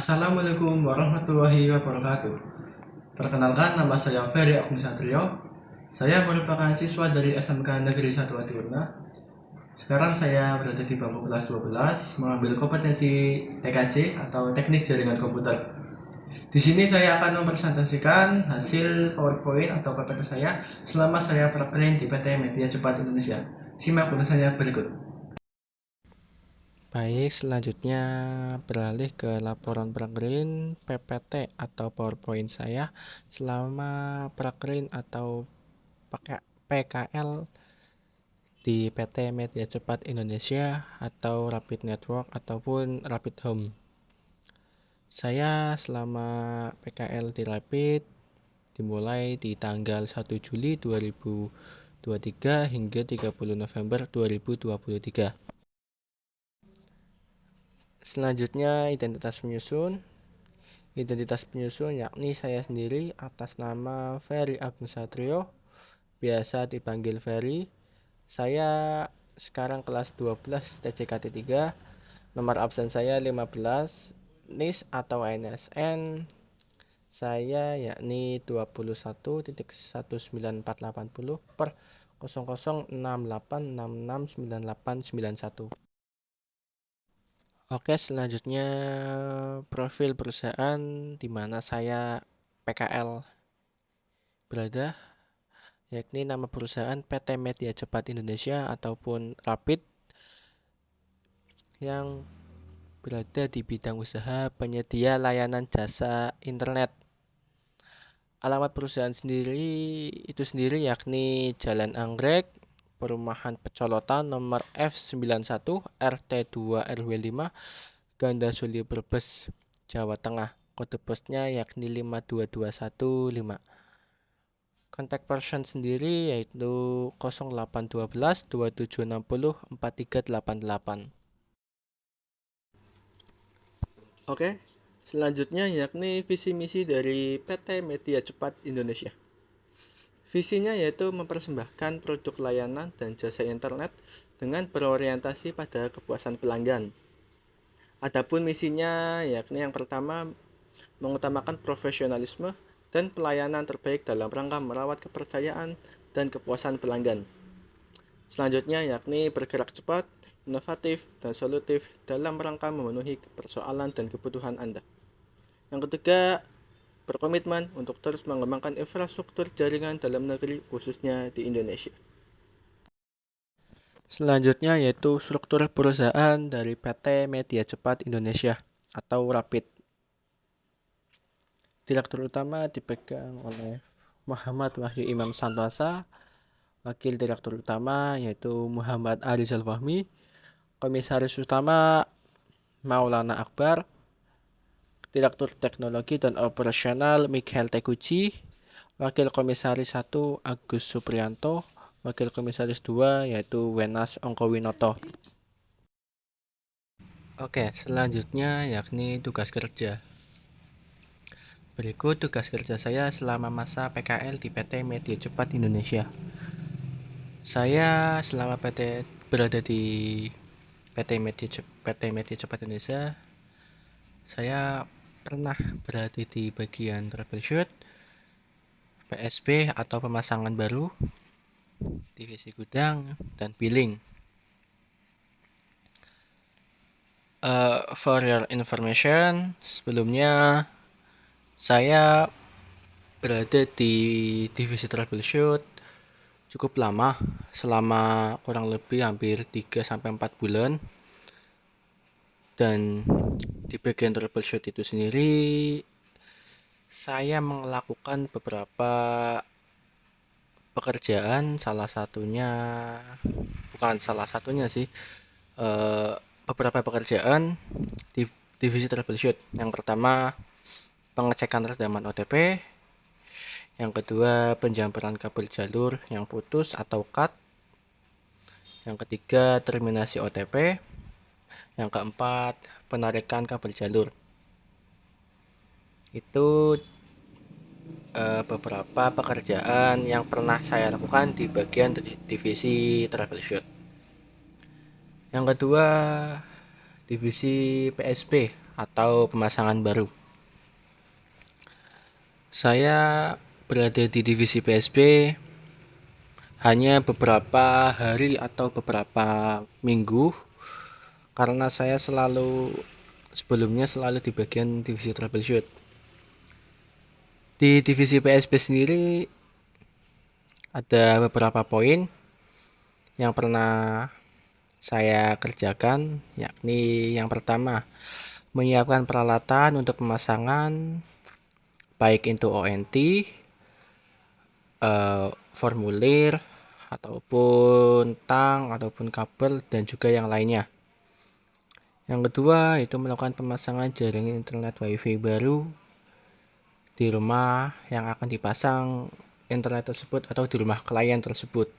Assalamualaikum warahmatullahi wabarakatuh. Perkenalkan, nama saya Ferry Agnisatrio. Saya merupakan siswa dari SMK Negeri 1 Adiwarna. Sekarang saya berada di bangku kelas 12, mengambil kompetensi TKJ atau Teknik Jaringan Komputer. Di sini saya akan mempresentasikan hasil PowerPoint atau PPT saya selama saya praktek di PT Media Cepat Indonesia. Simak ulasannya berikut. Baik, selanjutnya beralih ke laporan prakerin PPT atau PowerPoint saya selama prakerin atau PKL di PT Media Cepat Indonesia atau Rapid Network ataupun Rapid Home. Saya selama PKL di Rapid dimulai di tanggal 1 Juli 2023 hingga 30 November 2023. Selanjutnya identitas penyusun. Identitas penyusun yakni saya sendiri atas nama Ferry Agnisatrio, biasa dipanggil Ferry. Saya sekarang kelas 12 TCKT 3, nomor absen saya 15, NIS atau NSN saya yakni 21.19480 per 0068669891. Oke, selanjutnya profil perusahaan di mana saya PKL berada, yakni nama perusahaan PT Media Cepat Indonesia ataupun Rapid yang berada di bidang usaha penyedia layanan jasa internet. Alamat perusahaan itu sendiri yakni Jalan Anggrek, Perumahan Pecolotan nomor F91 RT2 RW 5 Gandasuli Brebes, Jawa Tengah. Kode posnya yakni 52215. Kontak person sendiri yaitu 0812 2760 4388. Oke, selanjutnya yakni visi misi dari PT Media Cepat Indonesia. Visinya yaitu mempersembahkan produk layanan dan jasa internet dengan berorientasi pada kepuasan pelanggan. Adapun misinya yakni yang pertama mengutamakan profesionalisme dan pelayanan terbaik dalam rangka merawat kepercayaan dan kepuasan pelanggan. Selanjutnya yakni bergerak cepat, inovatif, dan solutif dalam rangka memenuhi persoalan dan kebutuhan Anda. Yang ketiga, berkomitmen untuk terus mengembangkan infrastruktur jaringan dalam negeri khususnya di Indonesia. Selanjutnya yaitu struktur perusahaan dari PT Media Cepat Indonesia atau Rapid. Direktur utama dipegang oleh Muhammad Wahyu Imam Santosa, wakil direktur utama yaitu Muhammad Arizal Fahmi, komisaris utama Maulana Akbar, direktur teknologi dan operasional Mikhail Tekuci, wakil komisaris 1 Agus Supriyanto, wakil komisaris 2 yaitu Wenas Ongkowinoto. Oke, selanjutnya yakni tugas kerja. Berikut tugas kerja saya selama masa PKL di PT Media Cepat Indonesia. Saya selama berada di PT Media Cepat Indonesia, saya pernah berada di bagian troubleshoot, PSB atau pemasangan baru, divisi gudang, dan billing. For your information, sebelumnya saya berada di divisi troubleshoot cukup lama, selama kurang lebih hampir 3-4 bulan. Dan di bagian troubleshoot itu sendiri saya melakukan beberapa pekerjaan, beberapa pekerjaan di divisi troubleshoot. Yang pertama, pengecekan rekaman OTP. Yang kedua, penjamperan kabel jalur yang putus atau cut. Yang ketiga, terminasi OTP. Yang keempat, penarikan kabel jalur. Itu beberapa pekerjaan yang pernah saya lakukan di bagian divisi troubleshoot. Yang kedua, divisi PSB atau pemasangan baru. Saya berada di divisi PSB hanya beberapa hari atau beberapa minggu karena saya sebelumnya selalu di bagian divisi troubleshoot. Di divisi PSB sendiri ada beberapa poin yang pernah saya kerjakan, yakni yang pertama, menyiapkan peralatan untuk pemasangan baik itu ONT, formulir, ataupun tang, ataupun kabel, dan juga yang lainnya. Yang kedua, itu melakukan pemasangan jaringan internet WiFi baru di rumah yang akan dipasang internet tersebut atau di rumah klien tersebut.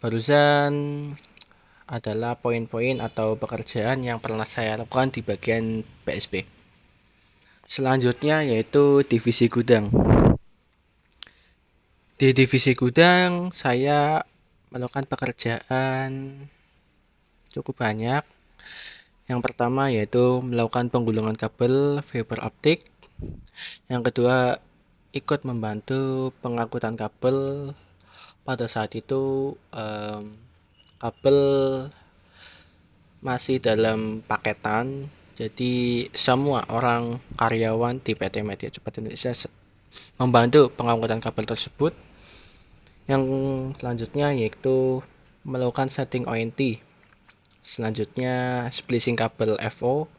Barusan adalah poin-poin atau pekerjaan yang pernah saya lakukan di bagian PSB. Selanjutnya yaitu divisi gudang. Di divisi gudang saya melakukan pekerjaan cukup banyak. Yang pertama yaitu melakukan penggulungan kabel fiber optik. Yang kedua ikut membantu pengangkutan kabel. Pada saat itu kabel masih dalam paketan, jadi semua orang karyawan di PT Media Cepat Indonesia membantu pengangkutan kabel tersebut. Yang selanjutnya yaitu melakukan setting ONT. Selanjutnya splicing kabel FO.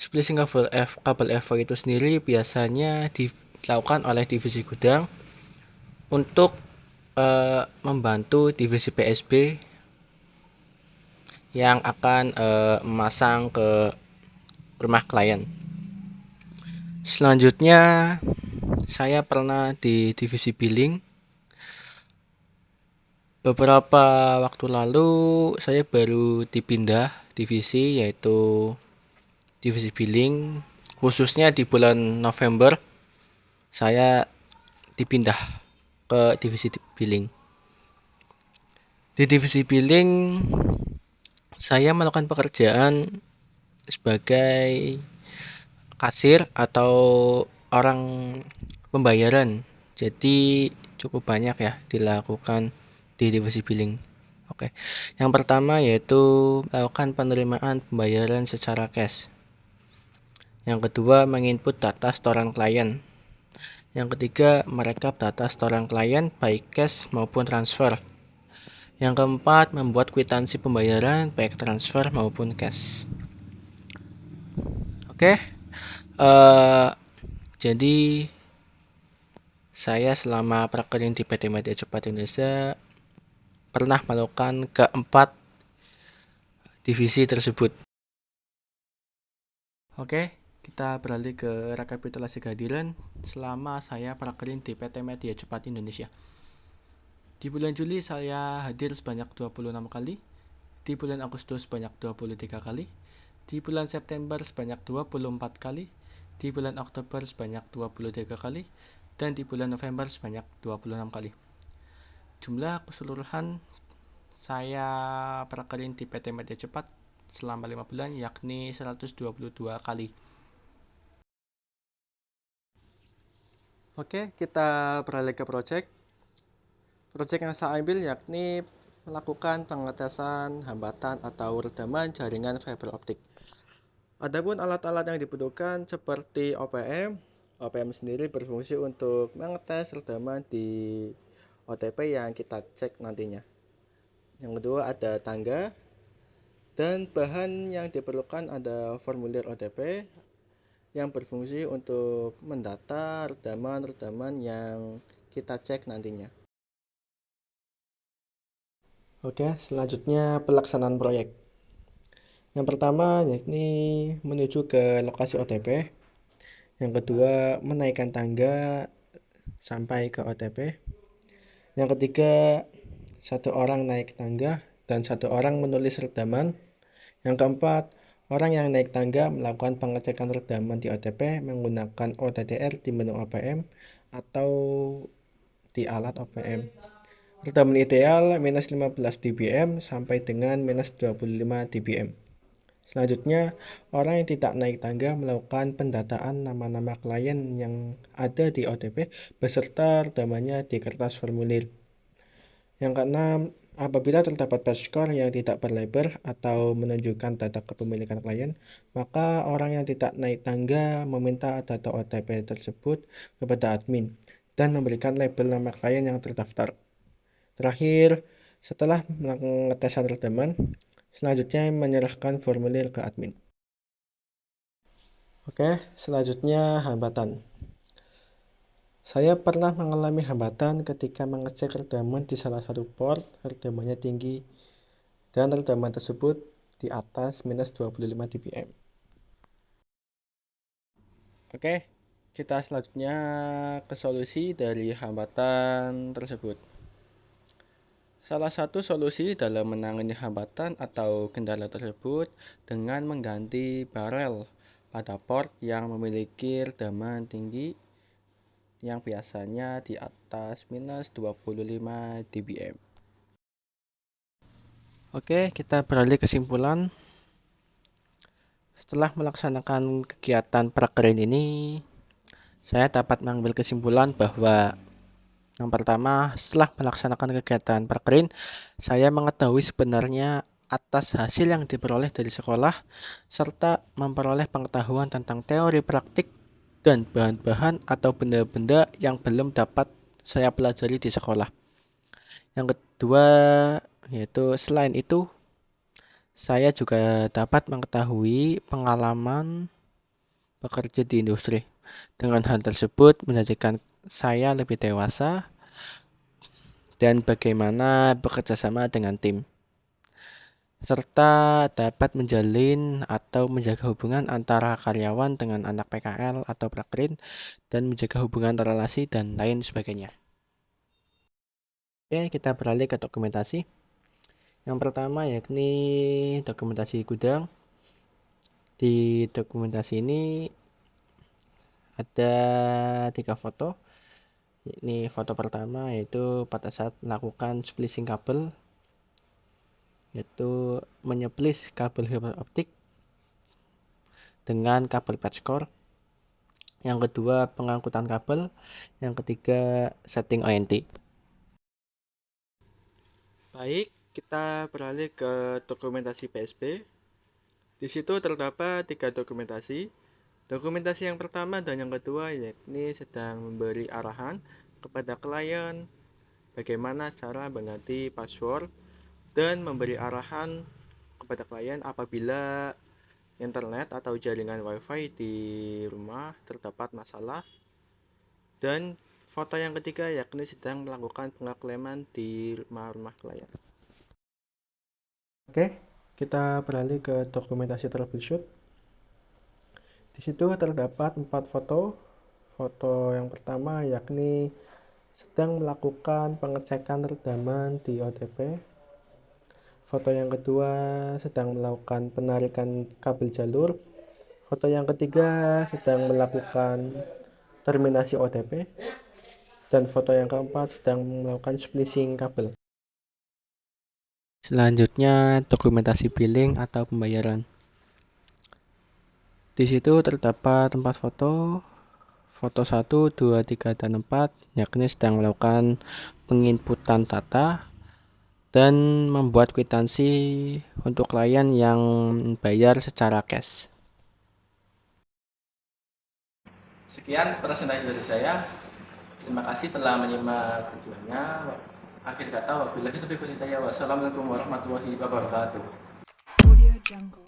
Splicing kabel FO itu sendiri biasanya dilakukan oleh divisi gudang untuk membantu divisi PSB yang akan memasang ke rumah klien. Selanjutnya saya pernah di divisi billing. Beberapa waktu lalu saya baru dipindah divisi, yaitu divisi billing, khususnya di bulan November saya dipindah ke divisi billing. Di divisi billing saya melakukan pekerjaan sebagai kasir atau orang pembayaran. Jadi cukup banyak ya dilakukan di divisi billing. Oke. Yang pertama yaitu melakukan penerimaan pembayaran secara cash. Yang kedua, menginput data setoran klien. Yang ketiga, merekap data setoran klien baik cash maupun transfer. Yang keempat, membuat kwitansi pembayaran baik transfer maupun cash. Oke. Jadi saya selama prakerja di PT Media Cepat Indonesia pernah melakukan keempat divisi tersebut. Oke, kita beralih ke rekapitulasi kehadiran selama saya prakerja di PT Media Cepat Indonesia. Di bulan Juli saya hadir sebanyak 26 kali, di bulan Agustus sebanyak 23 kali, di bulan September sebanyak 24 kali, di bulan Oktober sebanyak 23 kali, dan di bulan November sebanyak 26 kali. Jumlah keseluruhan saya prakerja di PT Media Cepat selama 5 bulan yakni 122 kali. Oke, kita beralih ke project. Project yang saya ambil yakni melakukan pengetesan hambatan atau redaman jaringan fiber optik. Adapun alat-alat yang dibutuhkan seperti OPM. OPM sendiri berfungsi untuk mengetes redaman di OTP yang kita cek nantinya. Yang kedua ada tangga, dan bahan yang diperlukan ada formulir OTP yang berfungsi untuk mendata redaman-redaman yang kita cek nantinya. Oke, selanjutnya pelaksanaan proyek. Yang pertama yakni menuju ke lokasi OTP. Yang kedua menaikkan tangga sampai ke OTP. Yang ketiga, satu orang naik tangga dan satu orang menulis redaman. Yang keempat, orang yang naik tangga melakukan pengecekan redaman di OTP menggunakan OTTR di menu OPM atau di alat OPM. Redaman ideal minus 15 dBm sampai dengan minus 25 dBm. Selanjutnya, orang yang tidak naik tangga melakukan pendataan nama-nama klien yang ada di OTP beserta rekamannya di kertas formulir. Yang keenam, apabila terdapat batch score yang tidak berlabel atau menunjukkan data kepemilikan klien, maka orang yang tidak naik tangga meminta data OTP tersebut kepada admin dan memberikan label nama klien yang terdaftar. Terakhir, setelah melakukan ngetesan rekaman, selanjutnya menyerahkan formulir ke admin. Oke, selanjutnya hambatan. Saya pernah mengalami hambatan ketika mengecek rekaman di salah satu port, rekamannya tinggi, dan rekaman tersebut di atas minus 25 dBm. Oke, kita selanjutnya ke solusi dari hambatan tersebut. Salah satu solusi dalam menangani hambatan atau kendala tersebut dengan mengganti barel pada port yang memiliki rekaman tinggi yang biasanya di atas minus 25 dBm. Oke, kita beralih kesimpulan. Setelah melaksanakan kegiatan prakerin ini, saya dapat mengambil kesimpulan bahwa yang pertama, setelah melaksanakan kegiatan prakerin, saya mengetahui sebenarnya atas hasil yang diperoleh dari sekolah, serta memperoleh pengetahuan tentang teori praktik dan bahan-bahan atau benda-benda yang belum dapat saya pelajari di sekolah. Yang kedua, yaitu selain itu, saya juga dapat mengetahui pengalaman bekerja di industri. Dengan hal tersebut menjadikan saya lebih dewasa dan bagaimana bekerja sama dengan tim, serta dapat menjalin atau menjaga hubungan antara karyawan dengan anak PKL atau prakerin dan menjaga hubungan relasi dan lain sebagainya. Oke, kita beralih ke dokumentasi. Yang pertama yakni dokumentasi gudang. Di dokumentasi ini ada 3 foto. Ini foto pertama yaitu pada saat melakukan splicing kabel, yaitu menyeplis kabel fiber optik dengan kabel patch core. Yang kedua pengangkutan kabel. Yang ketiga setting ONT. Baik, kita beralih ke dokumentasi PSP. Di situ terdapat 3 dokumentasi. Dokumentasi yang pertama dan yang kedua yakni sedang memberi arahan kepada klien bagaimana cara mengganti password dan memberi arahan kepada klien apabila internet atau jaringan wifi di rumah terdapat masalah. Dan foto yang ketiga yakni sedang melakukan pengeklaman di rumah-rumah klien. Oke, kita beralih ke dokumentasi troubleshoot. Di situ terdapat 4 foto. Foto yang pertama yakni sedang melakukan pengecekan rekaman di OTP. Foto yang kedua sedang melakukan penarikan kabel jalur. Foto yang ketiga sedang melakukan terminasi OTP. Dan foto yang keempat sedang melakukan splicing kabel. Selanjutnya dokumentasi billing atau pembayaran. Di situ terdapat 4 foto. Foto 1, 2, 3, dan 4 yakni sedang melakukan penginputan data dan membuat kwitansi untuk klien yang bayar secara cash. Sekian presentasi dari saya. Terima kasih telah menyimak videonya. Akhir kata, wabillahi taufiq wal hidayah. Wassalamualaikum warahmatullahi wabarakatuh. Audio Jungle.